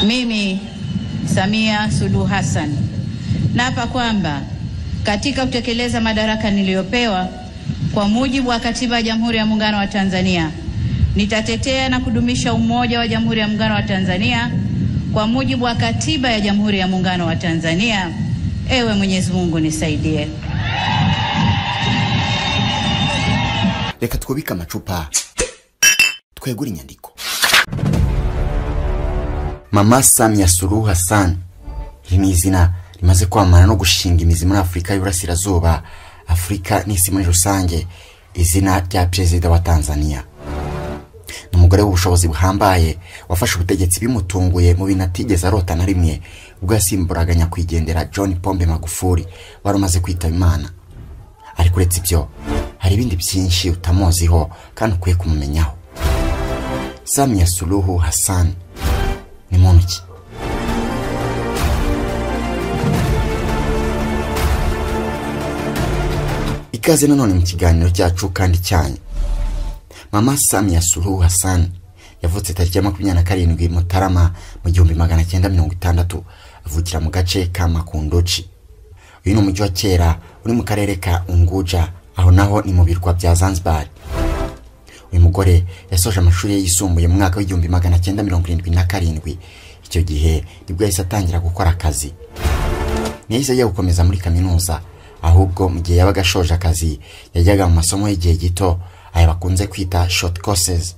Mimi Samia Suluhu Hassan naapa kwamba katika kutekeleza madaraka niliyopewa kwa mujibu wa Katiba ya Jamhuri ya Muungano wa Tanzania, nitatetea na kudumisha umoja wa Jamhuri ya Muungano wa Tanzania kwa mujibu wa Katiba ya Jamhuri ya Muungano wa Tanzania. Ewe Mwenyezi Mungu nisaidie. Reka twubika amacupa twegura inyandiko. Mama Samia Suluhu Hassan ni izina rimaze kwamana no gushinga imizi muri Afrika y'Uburasirazuba, Afrika n'isi muri rusange. Izina rya Perezida wa Tanzania, n'umugore w'ubushobozi buhambaye wafashe ubutegetsi bimutunguye mu binatigeze arota na rimwe ubwo yasimburaga nyakwigendera John Pombe Magufuli wari umaze kwitaba Imana. Ariko uretse ibyo hari ibindi byinshi utamuziho kandi ukwiye kumumenyaho. Samia Suluhu Hassan ni muntu ki? Ikaze nanone mu kiganiro cyacu kandi cyanyu. Mama Samia Suluhu Hassan yavutse tariki ya 27 Mutarama mu 1960, avukira mu gace ka Makunduchi. Uyu ni umujyi wa kera uri mu karere ka Unguja, aho naho ni mu birwa bya Zanzibar. Uyu mugore yasoje amashuri yisumbuye mu mwaka w'1977. Icyo gihe nibwo yahise atangira gukora akazi. Ntiyahise ajya gukomeza muri kaminuza, ahubwo mu gihe yabaga ashoje akazi yajyaga mu masomo y'igihe gito, aya bakunze kwita short courses.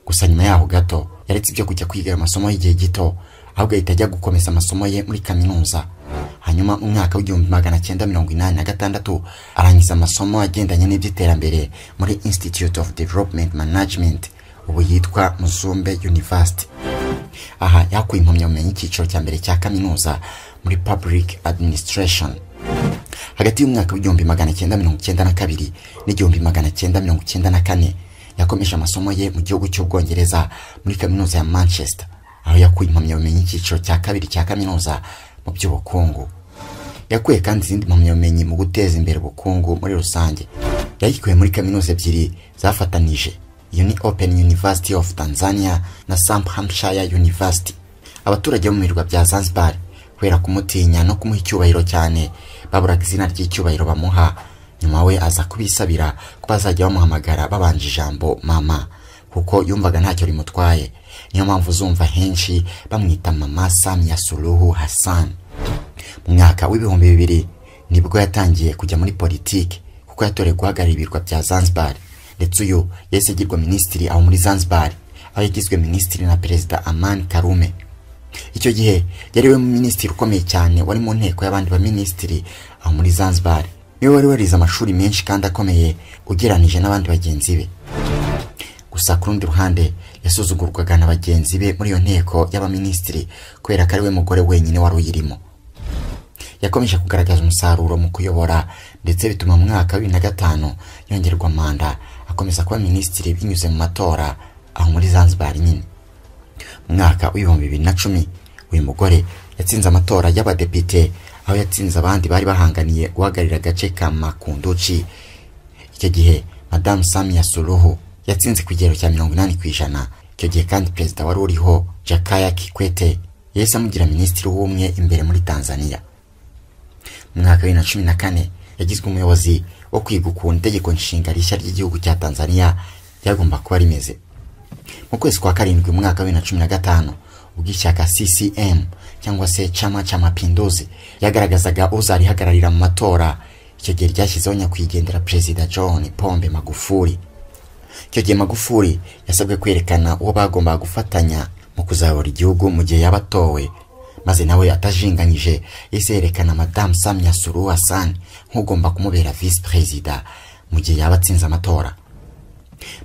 Gusa nyuma yaho gato yaretse ibyo kujya kwiga amasomo y'igihe gito, ahubwo ahita ajya gukomeza amasomo ye muri kaminuza. Hanyuma mu mwaka w'1986 arangiza amasomo agendanye n'iby'iterambere muri Institute of Development Management, ubu yitwa Muzumbe University. Aha yakuye impamyabumenyi y'ikiciro cya mbere cya kaminuza muri Public Administration. Hagati y'umwaka w'1992 n'1994 yakomeje amasomo ye mu gihugu cy'Ubwongereza muri kaminuza ya Manchester, aho yakuye impamyabumenyi y'ikiciro cya kabiri cya kaminuza mu by'ubukungu. Yakuye kandi izindi mpamyabumenyi mu guteza imbere ubukungu muri rusange. Yayikuye muri kaminuza ebyiri zafatanije, Open University of Tanzania na Sam Hampshire University. Abaturage bo mu birwa bya Zanzibar kubera kumutinya no kumuha icyubahiro cyane baburaga izina ry'icyubahiro bamuha. Nyuma we aza kubisabira ko bazajya bamuhamagara babanje ijambo mama, kuko yumvaga ntacyo rimutwaye. Niyo mpamvu uzumva henshi bamwita Mama Samia Suluhu Hassan. Mu mwaka w'2000 nibwo yatangiye kujya muri politiki, kuko yatorewe guhagararira ibirwa bya Zanzibar. Ndetse uyu yahise agirwa minisitiri aho muri Zanzibar, aho yagizwe minisitiri na Perezida Amani Karume. Icyo gihe yari we minisitiri ukomeye cyane wari mu nteko y'abandi ba minisitiri aho muri Zanzibar. Niwe wari warize amashuri menshi kandi akomeye ugeranije n'abandi bagenzi be. Gusa ku rundi ruhande yasuzugurwaga na bagenzi be muri iyo nteko y'abaminisitiri kubera ko ari we mugore wenyine wari uyirimo. Yakomeje kugaragaza umusaruro mu kuyobora, ndetse bituma mu mwaka wa 2005 yongerwa manda akomeza kuba minisitiri binyuze mu matora aho muri Zanzibar nyine. Mu mwaka wa 2010 uyu mugore yatsinze amatora y'abadepite, aho yatsinze abandi bari bahanganiye guhagararira agace ka Makunduchi. Icyo gihe Madame Samia Suluhu yatsinze ku kigero cya 80%. Icyo gihe kandi perezida wari uriho Jakaya Kikwete yahise amugira minisitiri w'ubumwe imbere muri Tanzania. Mu mwaka wa 2014 yagizwe umuyobozi wo kwiga ukuntu itegeko nshinga rishya ry'igihugu cya Tanzania ryagomba kuba rimeze. Mu kwezi kwa karindwi mu mwaka wa 2015 ubwo ishyaka CCM cyangwa se Chama cha Mapinduzi yagaragazaga uzarihagararira mu matora, icyo gihe ryashyizeho nyakwigendera Perezida John Pombe Magufuli. Icyo gihe Magufuli yasabwe kwerekana uwo bagomba gufatanya mu kuzayobora igihugu mu gihe yabatowe, maze nawe atajinganyije yerekana Madame Samia Suluhu Hassan nk'ugomba kumubera vice president mu gihe yabatsinze amatora.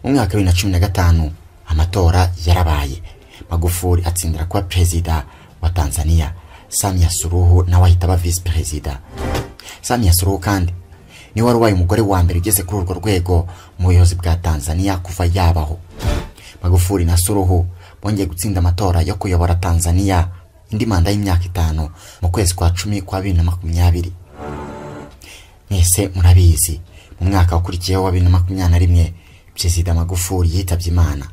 Mu mwaka wa 2015 amatora yarabaye, Magufuli atsindira kuba perezida wa Tanzania, Samia Suluhu nawe ahita aba vice president. Samia Suluhu kandi ni wari wabaye umugore wa mbere ugeze kuri urwo rwego mu buyobozi bwa Tanzania kuva yabaho. Magufuli na Suluhu bongeye gutsinda amatora yo kuyobora Tanzania indi manda y'imyaka 5 mu kwezi kwa 10 kwa 2020. Mwese murabizi mu mwaka wakurikiyeho wa 2021 Perezida Magufuli yitabye Imana.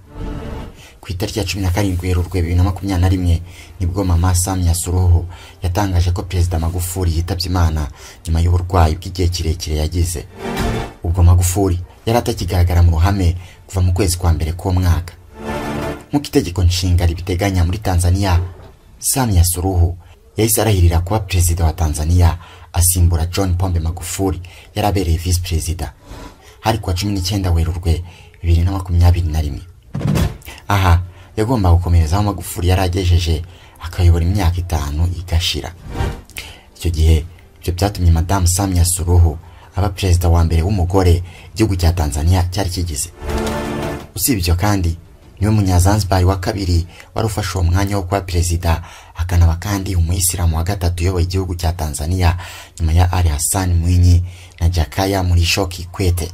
ku itariki ya 17 Werurwe 2021 nibwo Mama Samia Suluhu yatangaje ko Perezida Magufuli yitabye Imana nyuma y'uburwayi bw'igihe kirekire yagize. Ubwo Magufuli yari atakigaragara mu ruhame kuva mu kwezi kwa mbere ko mwaka. Nk'uko itegeko nshinga ribiteganya muri Tanzania, Samia Suluhu yahise arahirira kuba Perezida wa Tanzania asimbura John Pombe Magufuli yarabereye Vice Perezida. Hari kwa 19 Werurwe 2021. Aha yagomba gukomereza aho Magufuli yaragejeje akayobora imyaka 5 igashira. Icyo gihe ibyo byatumye Madame Samia Suluhu aba Perezida wa mbere w'umugore igihugu cya Tanzania cyari kigize. Usibye kandi niwe munyazanzibar wa kabiri wari ufashe umwanya wo kuba Perezida, akanaba kandi umuyisilamu wa gatatu yoboye igihugu cya Tanzania nyuma ya Ali Hassan Mwinyi na Jakaya Mrisho Kikwete.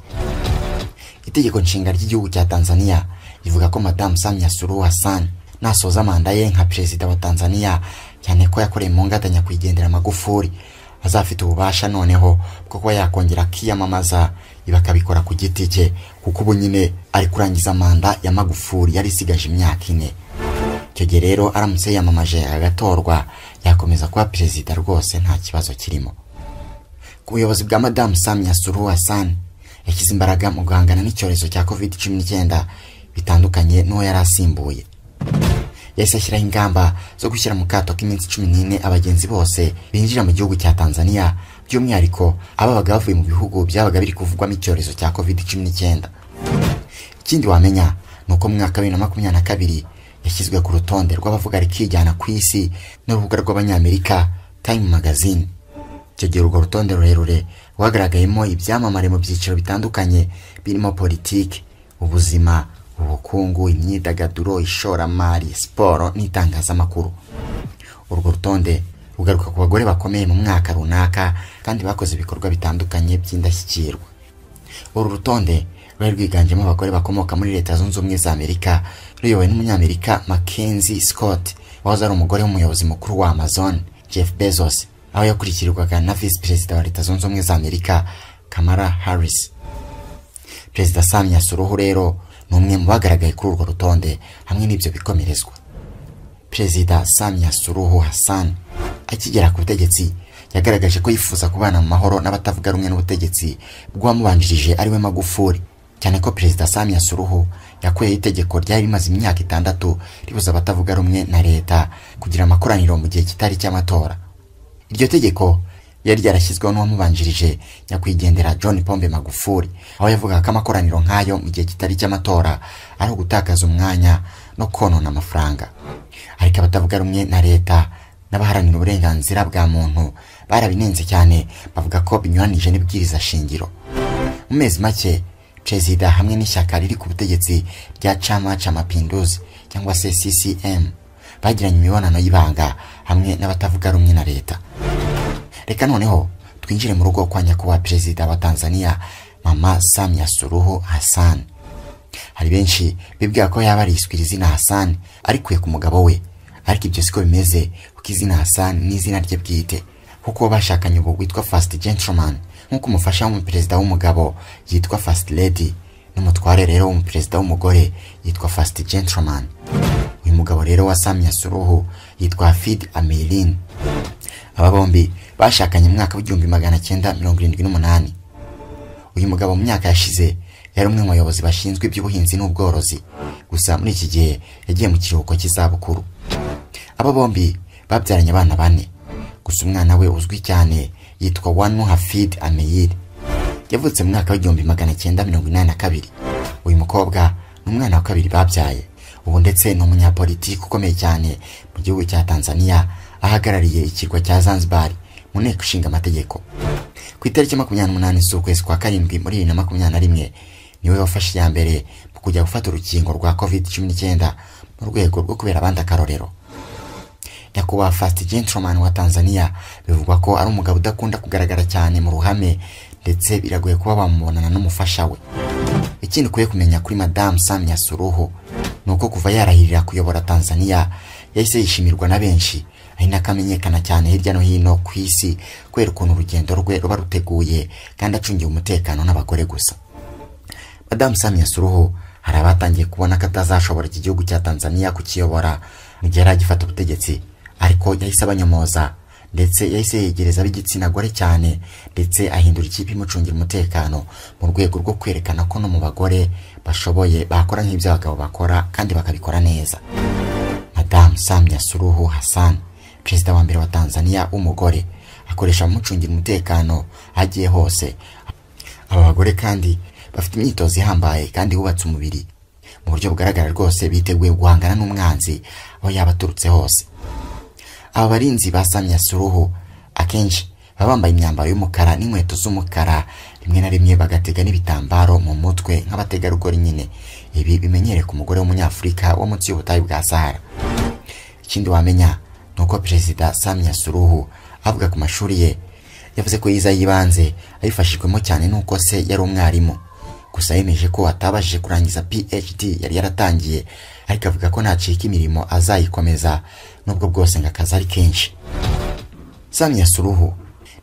Itegeko nshinga ry'igihugu cya Tanzania ivuga ko Madame Samia Suluhu Hassan nasoza manda ye nka Perezida wa Tanzania, cyane ko yakoreye mu ngatanya kwigendera Magufuli, azafite ububasha noneho bwo kuba yakongera kiyamamaza ibakabikora ku giti cye, kuko ubu nyine ari kurangiza manda ya Magufuli yari isigaje imyaka 4. Icyo gihe rero aramutse yamamaje agatorwa yakomeza kuba Perezida rwose nta kibazo kirimo. Ku buyobozi bwa Madame Samia Suluhu Hassan yashyize imbaraga mu guhangana n'icyorezo cya COVID-19 bitandukanye n'uwo yari asimbuye. Yahise ashyiraho ingamba zo gushyira mu kato k'iminsi 14 abagenzi bose binjira mu gihugu cya Tanzania, by'umwihariko ababaga bavuye mu bihugu byabaga biri kuvugwamo icyorezo cya COVID-19. Ikindi wamenya nuko mu mwaka 2022 yashyizwe ku rutonde rw'abavuga rikijyana ku isi n'urubuga rw'abanyamerika Time Magazine. Icyo gihe urwo rutonde rurerure rwagaragayemo ibyamamare mu byiciro bitandukanye birimo politiki, ubuzima, ubukungu, imyidagaduro, ishoramari, siporo n'itangazamakuru. Urwo rutonde rugaruka ku bagore bakomeye mu mwaka runaka kandi bakoze ibikorwa bitandukanye by'indashyikirwa. Uru rutonde rwari rwiganjemo abagore bakomoka muri Leta Zunze Ubumwe za Amerika, ruyobowe n'umunyamerika Mackenzie Scott wahoze ari umugore w'umuyobozi mukuru wa Amazon Jeff Bezos, aho yakurikirirwaga na Vice Perezida wa Leta Zunze Ubumwe za Amerika Kamala Harris. Perezida Samia Suluhu rero numwe mu bagaragaye kuri urwo rutonde hamwe n'ibyo bikomerezwa. Perezida Samia Suluhu Hassan akigera ku butegetsi yagaragaje ko yifuza kubana mu mahoro n'abatavuga rumwe n'ubutegetsi bw'uwamubanjirije ariwe Magufuli, cyane ko Perezida Samia Suluhu yakuyeho itegeko ryari rimaze imyaka 6 ribuza abatavuga rumwe na leta kugira amakoraniro mu gihe kitari cy'amatora. Iryo tegeko yari ryarashyizweho n'uwamubanjirije nyakwigendera John Pombe Magufuli, aho yavuga ko amakoraniro nk'ayo mu gihe kitari cy'amatora ari ugutakaza umwanya no konona amafaranga. Ariko abatavuga rumwe na leta n'abaharanira uburenganzira bwa muntu barabinenze cyane, bavuga ko binyuranije n'ibwiriza shingiro. Mu mezi make Perezida hamwe n'ishyaka riri ku butegetsi rya Chama cha Mapinduzi cyangwa se CCM bagiranye imibonano y'ibanga hamwe n'abatavuga rumwe na leta. Reka noneho twinjire mu rugo kwa nyakubahwa Perezida wa Tanzania Mama Samia Suluhu Hassan. Hari benshi bibwira ko yaba ariswe izina Hassan arikuye ku mugabo we, ariko ibyo siko bimeze, kuko izina Hassan ni izina rye bwite, kuko bashakanye ubu witwa First Gentleman, nk'uko umufasha w'umuperezida w'umugabo yitwa First Lady, n'umutware rero w'umuperezida w'umugore yitwa First Gentleman. Uyu mugabo rero wa Samia Suluhu yitwa Hafid Ameirine. Aba bombi bashakanye mu mwaka w'1978. Uyu mugabo mu myaka yashize yari umwe mu bayobozi bashinzwe iby'ubuhinzi n'ubworozi, gusa muri iki gihe yagiye mu kiruhuko cy'izabukuru. Aba bombi babyaranye abana 4, gusa umwana we uzwi cyane yitwa Wanu Hafid Ameirine, yavutse mu mwaka w'1982. Uyu mukobwa ni umwana wa kabiri babyaye, ubu ndetse ni umunyapolitiki ukomeye cyane mu gihugu cya Tanzania, ahagarariye ikirwa cya Zanzibar mu nteko ishinga amategeko. Ku itariki 28 z'ukwezi kwa karindwi muri 2021 niwe wafashe ya mbere mu kujya gufata urukingo rwa COVID-19 mu rwego rwo kubera abandi akarorero. Nyakubahwa First Gentleman wa Tanzania bivugwa ko ari umugabo udakunda kugaragara cyane mu ruhame, ndetse biragoye kuba bamubonana n'umufasha we. Ikindi kuye kumenya kuri Madame Samia Suluhu nuko kuva yarahirira kuyobora Tanzania yahise yishimirwa na benshi, ari nakamenyekana cyane hirya no hino ku isi kubera ukuntu urugendo rwe ruba ruteguye kandi acungiye umutekano n'abagore gusa. Madame Samia Suluhu hari abatangiye kubona ko atazashobora iki gihugu cya Tanzania kukiyobora mu gihe agifata ubutegetsi, ariko yahise abanyomoza ndetse yahise yegereza ab'igitsina gore cyane, ndetse ahindura ikipe imucungira umutekano mu rwego rwo kwerekana ko no mu bagore bashoboye bakora nk'ibyo abagabo bakora kandi bakabikora neza. Madame Samia Suluhu Hassan, perezida wa mbere wa Tanzania w'umugore, akoresha umucungira umutekano agiye hose. Aba bagore kandi bafite imyitozo ihambaye kandi bubatse umubiri mu buryo bugaragara rwose, biteguye guhangana n'umwanzi aho yabaturutse hose. Aba barinzi ba Samia Suluhu akenshi baba bambaye imyambaro y'umukara n'inkweto z'umukara, rimwe na rimwe bagatega n'ibitambaro mu mutwe nk'abategarugori nyine. Ibi bimenyereye ku mugore w'umunyafurika wo munsi y'ubutayu bwa Sahara. Ikindi wamenya nuko Perezida Samia Suluhu avuga ku mashuri ye, yavuze ko yiza yibanze abifashijwemo cyane nuko se yari umwarimu. Gusa yemeje ko atabashije kurangiza PhD yari yaratangiye, ariko avuga ko nacika imirimo azayikomeza nubwo bwose ngakaza ari kenshi. Samia Suluhu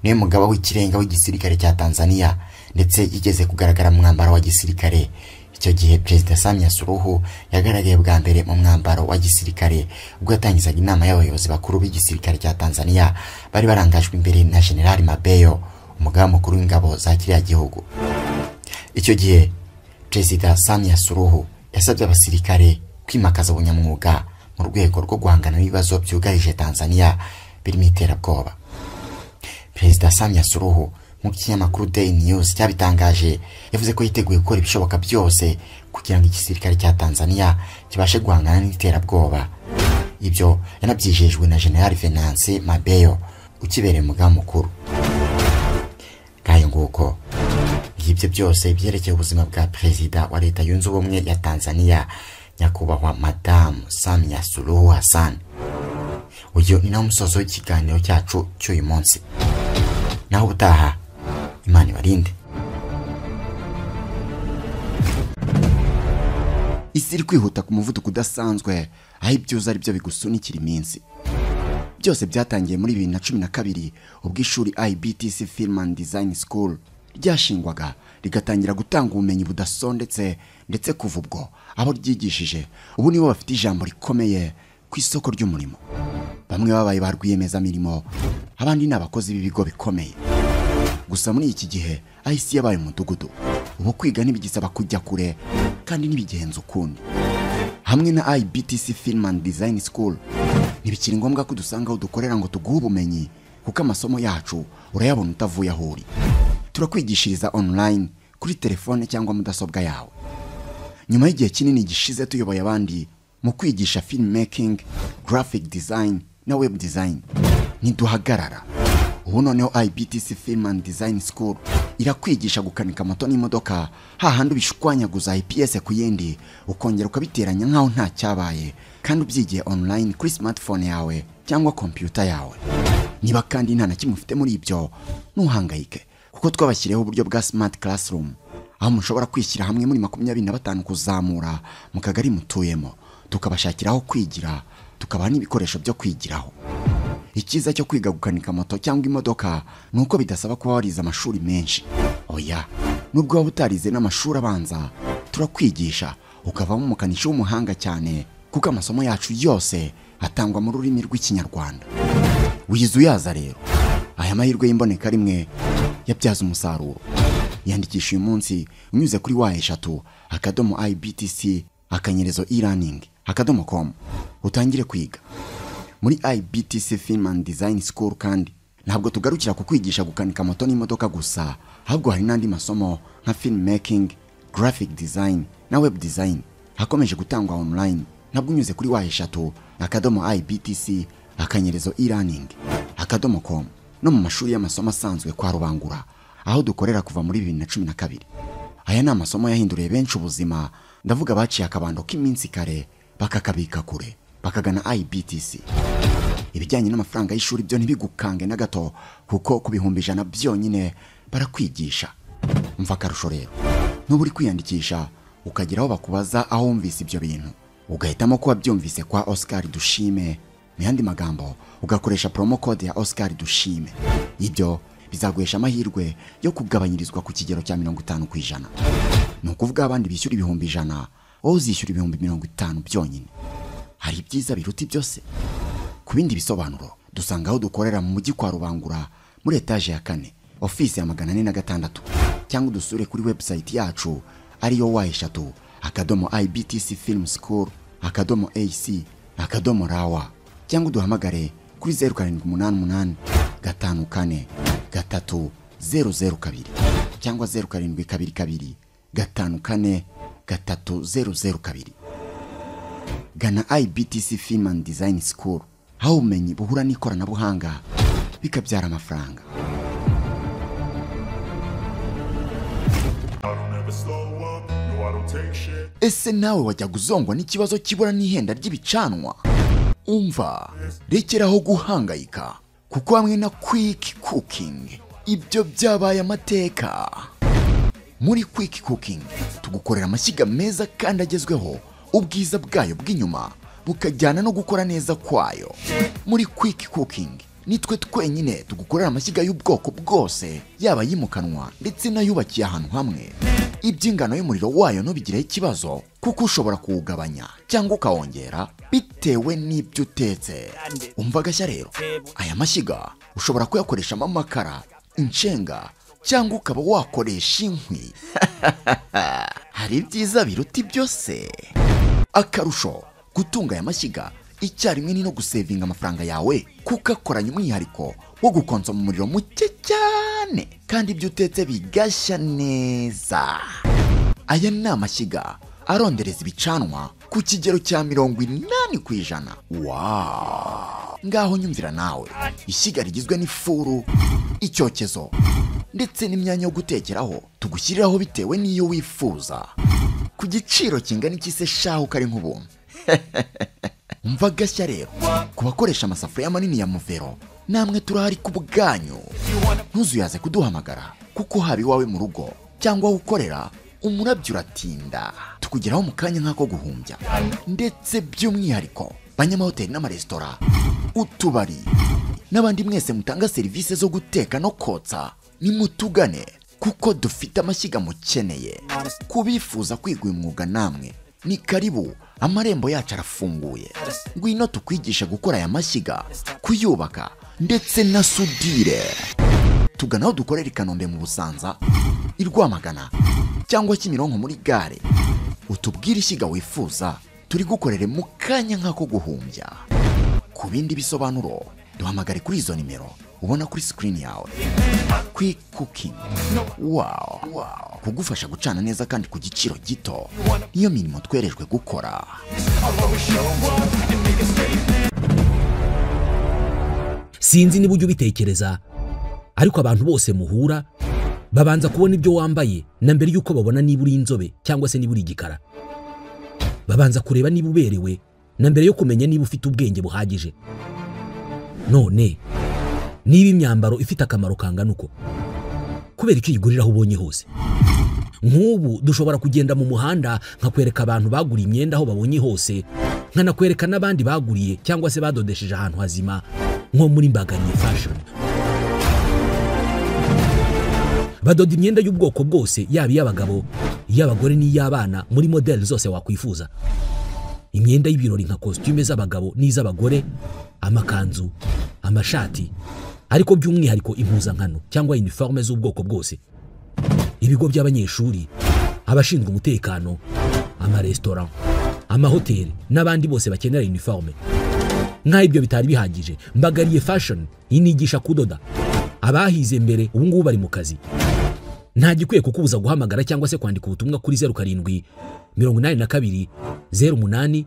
niwe mugaba w'ikirenga w'igisirikare cya Tanzania, ndetse yigeze kugaragara mu mwambaro wa gisirikare. Icyo gihe Perezida Samia Suluhu yagaragaye bwa mbere mu mwambaro wa gisirikare ubwo yatangizaga inama y'abayobozi bakuru b'igisirikare cya Tanzania bari barangajwe imbere na General Mabeyo, umugaba mukuru w'ingabo za kiriya gihugu. Icyo gihe Perezida Samia Suluhu yasabye abasirikare kwimakaza ubunyamwuga mu rwego rwo guhangana n'ibibazo byugarije Tanzania birimo iterabwoba. Perezida Samia Suluhu mu kinyamakuru Daily News cyabitangaje, yavuze ko yiteguye gukora ibishoboka byose kugira ngo igisirikare cya Tanzania kibashe guhangana n'iterabwoba. Ibyo yanabyijejwe na General Venance Mabeyo ukibereye umugaba mukuru. Kayo nguko ibyo byose byerekeye ubuzima bwa Perezida wa Leta Yunze Ubumwe ya Tanzania, nyakubahwa Madame Samia Suluhu Hassan. Uyu ni nawo musozo w'ikiganiro cyacu cy'uyu munsi. Naho ubutaha, Imana ibarinde. Isi iri kwihuta ku muvuduko udasanzwe, aho ibyuza ari byo bigusunikira iminsi. Byose byatangiye muri 2012 ubwo ishuri IBTC Film and Design School ryashingwaga rigatangira gutanga ubumenyi budasondetse, ndetse kuva ubwo abo ryigishije ubu nibo bafite ijambo rikomeye ku isoko ry'umurimo. Bamwe babaye ba rwiyemezamirimo, abandi ni abakozi b'ibigo bikomeye. Gusa muri iki gihe ahisi yabaye umudugudu, ubu kwiga ntibigisaba kujya kure kandi ntibigenza ukundi. Hamwe na IBTC Film and Design School ntibikiri ngombwa ko dusanga aho dukorera ngo tuguhe ubumenyi, kuko amasomo yacu urayabona utavuye aho uri. Turakwigishiriza online kuri telefone cyangwa mudasobwa yawe. Nyuma y'igihe kinini gishize tuyoboye abandi mu kwigisha film making, graphic design na web design, ntiduhagarara. Ubu noneho IBTC Film and Design School irakwigisha gukanika moto n'imodoka, hahandi ubishwanyaguza IPS ku yindi ukongera ukabiteranya nkaho nta cyabaye, kandi ubyigiye online kuri smartphone yawe cyangwa computer yawe. Niba kandi nta na kimwe ufite muri ibyo, ntuhangayike, kuko twabashyireho uburyo bwa smart classroom, aho mushobora kwishyira hamwe muri 25 kuzamura mu kagari mutuyemo, tukabashakiraho kwigira, tukabaha n'ibikoresho byo kwigiraho. Ikiza cyo kwiga gukanika moto cyangwa imodoka nuko bidasaba kuba warize amashuri menshi. Oya, nubwo waba utarize n'amashuri abanza, turakwigisha ukavamo umukanishi w'umuhanga cyane, kuko amasomo yacu yose atangwa mu rurimi rw'Ikinyarwanda. Wizuyaza rero aya mahirwe y'imboneka rimwe yabyaza umusaruro. Yandikisha uyu munsi unyuze kuri wa/ibtc/e-learning.com utangire kwiga. Muri IBTC Film and Design School kandi ntabwo tugarukira ku kwigisha gukanika moto n'imodoka gusa, ahubwo hari n'andi masomo nka film making, graphic design na web design hakomeje gutangwa online, nabwo unyuze kuri wa/ibtc/e-learning.com no mu mashuri y'amasomo asanzwe kwa Rubangura, aho dukorera kuva muri 2012. Aya ni amasomo yahinduriye benshi ubuzima, ndavuga baciye akabando k'iminsi kare bakakabika kure bakagana IBTC. Ibijyanye n'amafaranga y'ishuri byo ntibigukange na gato, kuko ku bihumbi 100 byonyine barakwigisha. Mva karusho rero, n'uburi kwiyandikisha ukageraho bakubaza aho wumvise ibyo bintu, ugahitamo kuba byumvise kwa Oscar Dushime, mu yandi magambo ugakoresha promo code ya Oscar Dushime. Ibyo bizaguhesha amahirwe yo kugabanyirizwa ku kigero cya 50%. Nukuvuga abandi bishyura ibihumbi 100 wowe uzishyura 50 byonyine. Hari ibyiza biruta byose. Ku bindi bisobanuro dusanga aho dukorera mu mujyi kwa Rubangura muri etage ya 4 office ya 406 cyangwa dusure kuri website yacu ariyo wa#ibtcfilmschool.ac.rawa cyangwa duhamagare kuri 0788 54 3002 cyangwa 0722 54 3002. Gana IBTC Film and Design School, aho ubumenyi buhura n'ikoranabuhanga bikabyara amafaranga. Ese nawe wajya guzongwa n'ikibazo kibura n'ihenda ry'ibicanwa? Umva, rekeraho guhangayika, kuko hamwe na Quick Cooking ibyo byabaye amateka. Muri Quick Cooking tugukorera amashyiga meza kandi agezweho, ubwiza bwayo bw'inyuma bukajyana no gukora neza kwayo. Muri Quick Cooking nitwe twenyine tugukorera amashyiga y'ubwoko bwose, yaba yimukanwa ndetse n'ayubakiye ahantu hamwe. Iby'ingano y'umuriro wayo ntubigireho ikibazo, kuko ushobora kuwugabanya cyangwa ukawongera bitewe n'ibyo utetse. Umva gashya rero, aya mashyiga ushobora kuyakoreshamo amakara, inshenga cyangwa ukaba wakoresha inkwi. Hari ibyiza biruta byose. Akarusho gutunga aya mashyiga icyarimwe ni no gusevinga amafaranga yawe, kuko akoranye umwihariko wo gukonsoma umuriro muke cyane kandi ibyo utetse bigashya neza. Aya ni amashyiga arondereza ibicanwa ku kigero cya 80%. Wow! Ngaho nyumvira nawe, ishyiga rigizwe n'ifuru, icyokezo ndetse n'imyanya yo gutekeraho tugushyiriraho bitewe n'iyo wifuza, ku giciro kingana iki se shaho kari nk'ubuntu. Umva gashya rero, ku bakoresha amasafuriya manini ya Muvero, namwe turahari ku bwanyu. Ntuzuyaze kuduhamagara, kuko haba iwawe mu rugo cyangwa aho ukorera umurabyo uratinda, tukugeraho mu kanya nk'ako guhumbya. Ndetse by'umwihariko banyamahoteli n'amaresitora, utubari n'abandi mwese mutanga serivisi zo guteka no kotsa, nimutugane kuko dufite amashyiga mukeneye. Kubifuza kwiga uyu mwuga namwe ni karibu, amarembo yacu arafunguye. Ngwino tukwigisha gukora aya mashyiga, kuyubaka ndetse na sudire. Tugana aho dukorera i Kanombe mu Busanza, i Rwamagana cyangwa Kimironko muri gare. Utubwire ishyiga wifuza, turi gukorere mu kanya nk'ako guhumbya. Ku bindi bisobanuro duhamagare kuri izo nimero ubona kuri screen yawe. Quick Cooking, wow, kugufasha gucana neza kandi ku giciro gito, niyo mirimo twerejwe gukora. Sinzi niba ujya ubitekereza, ariko abantu bose muhura babanza kubona ibyo wambaye na mbere yuko babona niba uri inzobe cyangwa se niba uri igikara. Babanza kureba niba uberewe na mbere yo kumenya niba ufite ubwenge buhagije. None niba imyambaro ifite akamaro kangana uko, kubera icyo uyigurira aho ubonye hose. Nk'ubu dushobora kugenda mu muhanda nkakwereka abantu baguriye imyenda aho babonye hose, nkanakwereka n'abandi baguriye cyangwa se badodesheje ahantu hazima nko muri Mbagariye Fashion. Badoda imyenda y'ubwoko bwose, yaba iy'abagabo, iy'abagore n'iy'abana, muri model zose wakwifuza. Imyenda y'ibirori nka costume z'abagabo n'iz'abagore, amakanzu, amashati, ariko by'umwihariko impuzankano cyangwa uniforme z'ubwoko bwose. Ibigo by'abanyeshuri, abashinzwe umutekano, amarestaurant, amahoteli n'abandi bose bakenera uniforme. Nka ibyo bitari bihagije, Mbagariye Fashion inigisha kudoda. Abahize mbere ubu ngubu bari mu kazi. Nta gikwiye kukubuza guhamagara cyangwa se kwandika ubutumwa kuri 07 82 08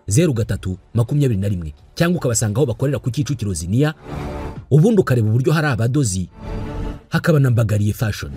03 21 cyangwa ukabasanga aho bakorera ku Kicukiro Ziniya, ubundi ukareba uburyo hari abadozi, hakaba na Mbagariye Fashion.